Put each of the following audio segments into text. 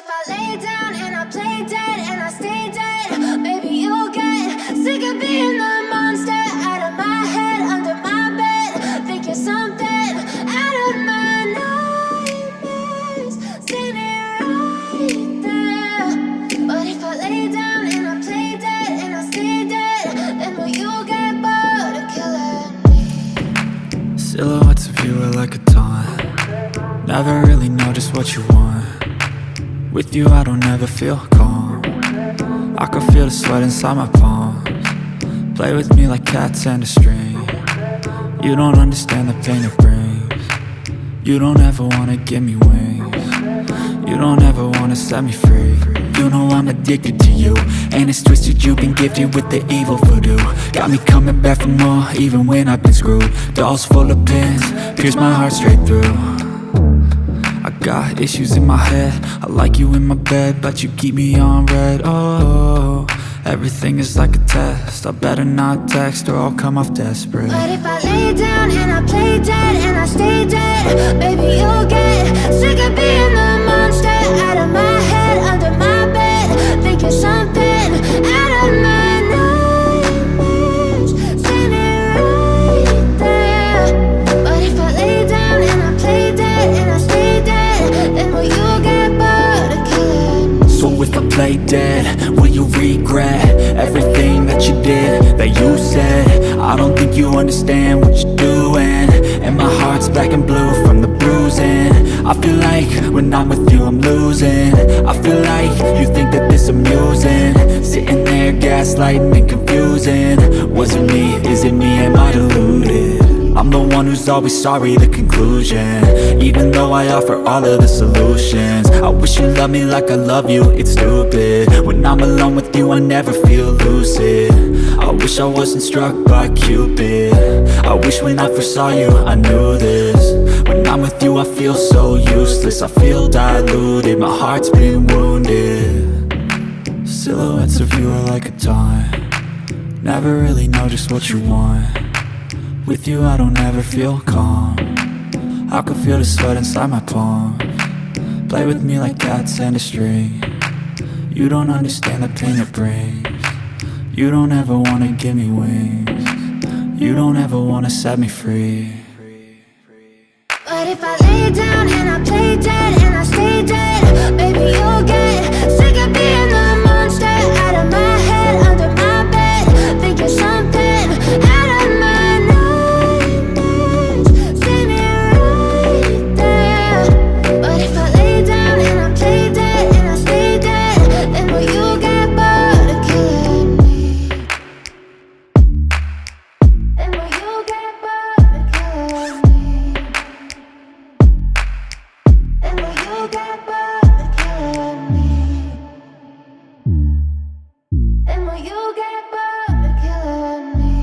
if I lay down and I play dead and I stay dead, maybe you'll get sick of being the monster out of my head, under my bed. Think you're something out of my nightmares, standing right there. But if I lay down and I play dead and I stay dead, then will you get bored of killing me? Silhouettes of you are like a taunt. Never really know just what you want. With you I don't ever feel calm. I can feel the sweat inside my palms. Play with me like cats and a string. You don't understand the pain it brings. You don't ever wanna give me wings. You don't ever wanna set me free. You know I'm addicted to you, and it's twisted, you've been gifted with the evil voodoo. Got me coming back for more, even when I've been screwed. Dolls full of pins, pierce my heart straight through. I got issues in my head, I like you in my bed, but you keep me on red. Oh, everything is like a test, I better not text or I'll come off desperate. But if I lay down and I play dead and I stay dead, maybe you'll get sick of being the monster out of my head, under my bed. Think you're something out of my nightmares, standing right there. But if I lay down and I play dead and I stay dead, then will you get bored of killing me? So if I play dead, will you regret everything that you did, that you said? I don't think you understand what you're doing, and my heart's black and blue from the bruising. I feel like when I'm with you I'm losing. I feel like you think that this amusing, sitting there gaslighting and confusing. Was it me? Is it me? Am I deluded? I'm the one who's always sorry, the conclusion, even though I offer all of the solutions. I wish you loved me like I love you, it's stupid. When I'm alone with you I never feel lucid. I wish I wasn't struck by Cupid. I wish when I first saw you I knew this. When I'm with you I feel so useless, I feel diluted, my heart's been wounded. Silhouettes of you are like a taunt. Never really know just what you want. With you I don't ever feel calm. I can feel the sweat inside my palms. Play with me like cats and a string. You don't understand the pain it brings. You don't ever wanna give me wings. You don't ever wanna set me free. But if I lay down and I play dead and I stay dead, maybe you'll get sick of being the monster out of my head, under my bed. Think you're something out of my nightmares, standing right there. But if I lay down and I play dead and I stay dead, then will you get bored of killing me? Then will you get bored of killing me? Then will you get bored of killing me? Then will you get bored of killing me?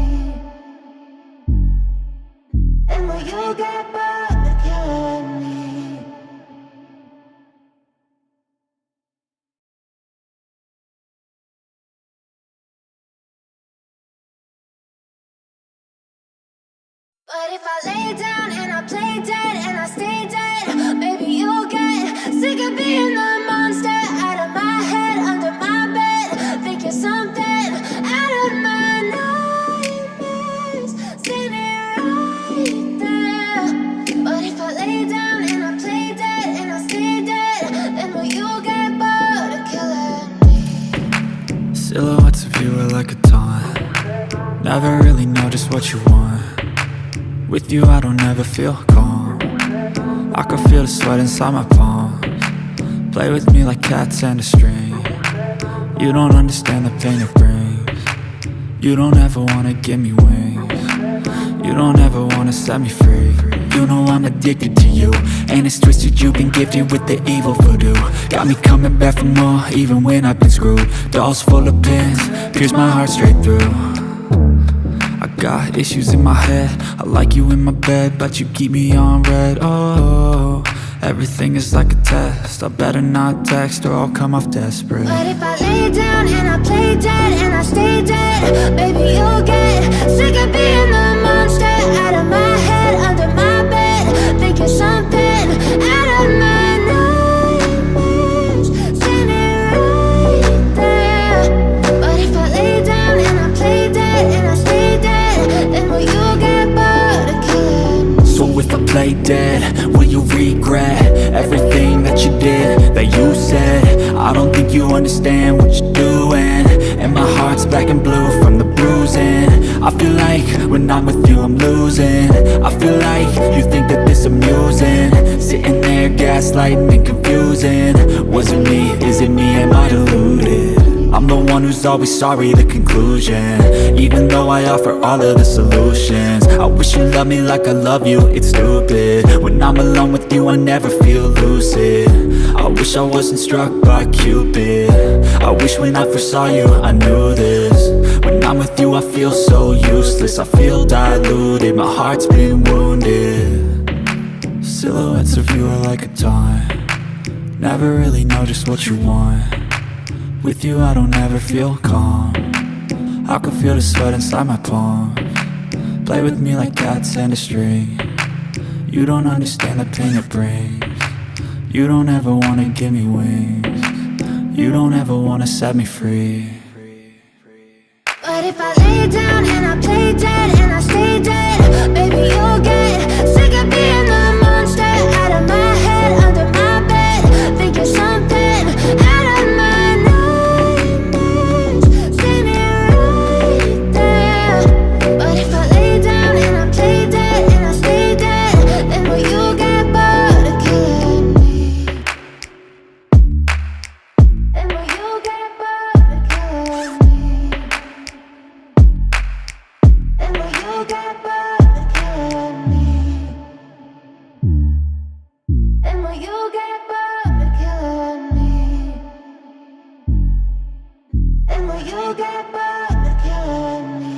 Then will you get bored of killing me? But if I lay down and I play dead and I stay dead, maybe you'll get sick of being the monster out of my head, under my bed. Think you're something out of my nightmares, standing right there. But if I lay down and I play dead and I stay dead, then will you get bored of killing me? Silhouettes of you are like a taunt. Never really know just what you want. With you I don't ever feel calm. I can feel the sweat inside my palms. Play with me like cats and a string. You don't understand the pain it brings. You don't ever wanna give me wings. You don't ever wanna set me free. You know I'm addicted to you, and it's twisted, you've been gifted with the evil voodoo. Got me coming back for more, even when I've been screwed. Dolls full of pins, pierce my heart straight through. I got issues in my head, I like you in my bed, but you keep me on red. Oh, everything is like a test, I better not text or I'll come off desperate. But if I lay down and I play dead and I stay dead, maybe you'll get sick of being the monster out of my head, under my bed. Think you're something out of my nightmares, you understand what you're doing. And my heart's black and blue from the bruising. I feel like when I'm with you I'm losing. I feel like you think that this amusing. Sitting there gaslighting and confusing. Was it me? Is it me? Am I deluded? I'm the one who's always sorry, the conclusion. Even though I offer all of the solutions. I wish you loved me like I love you, it's stupid. When I'm alone with you I never feel lucid. I wish I wasn't struck by Cupid. I wish when I first saw you I knew this. When I'm with you I feel so useless. I feel diluted, my heart's been wounded. Silhouettes of you are like a taunt. Never really know just what you want. With you I don't ever feel calm. I can feel the sweat inside my palms. Play with me like cats and a string. You don't understand the pain it brings. You don't ever wanna give me wings. You don't ever wanna set me free. But if I lay down and I play dead and I stay dead, baby you'll get sick of being the monster out of my head, under my bed, thinking something out of my nightmares, standing right there. But if I lay down and I play dead and I stay dead, then will you get bored of killing me? Then will you get bored of killing me? Then will you get bored of killing me? Then will you get bored of killing me? Then will you get bored of killing me?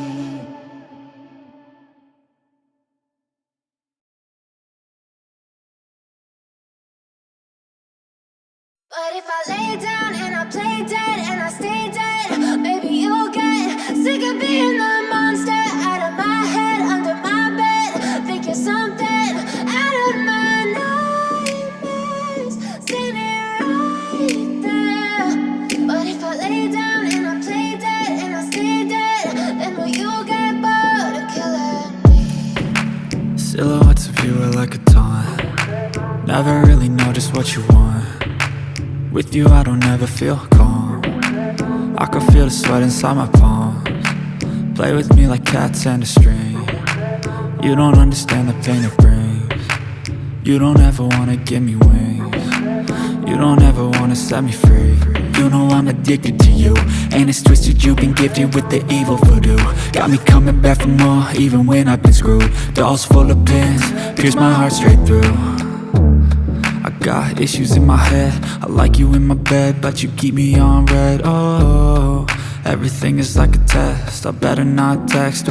But if I lay down and I play dead and I stay dead, baby you'll get sick of being the monster out of my head, under my bed, thinking something out of my nightmares, standing right there. But if I lay down and I play dead and I stay dead, then will you get bored of killing me? Silhouettes of you are like a taunt. Never really know just what you want. With you I don't ever feel calm. I can feel the sweat inside my palms. Play with me like cats and a string. You don't understand the pain it brings. You don't ever wanna give me wings. You don't ever wanna set me free. You know I'm addicted to you, and it's twisted you've been gifted with the evil voodoo. Got me coming back for more even when I've been screwed. Dolls full of pins, pierce my heart straight through. I got issues in my head. I like you in my bed, but you keep me on red. Oh, everything is like a test. I better not text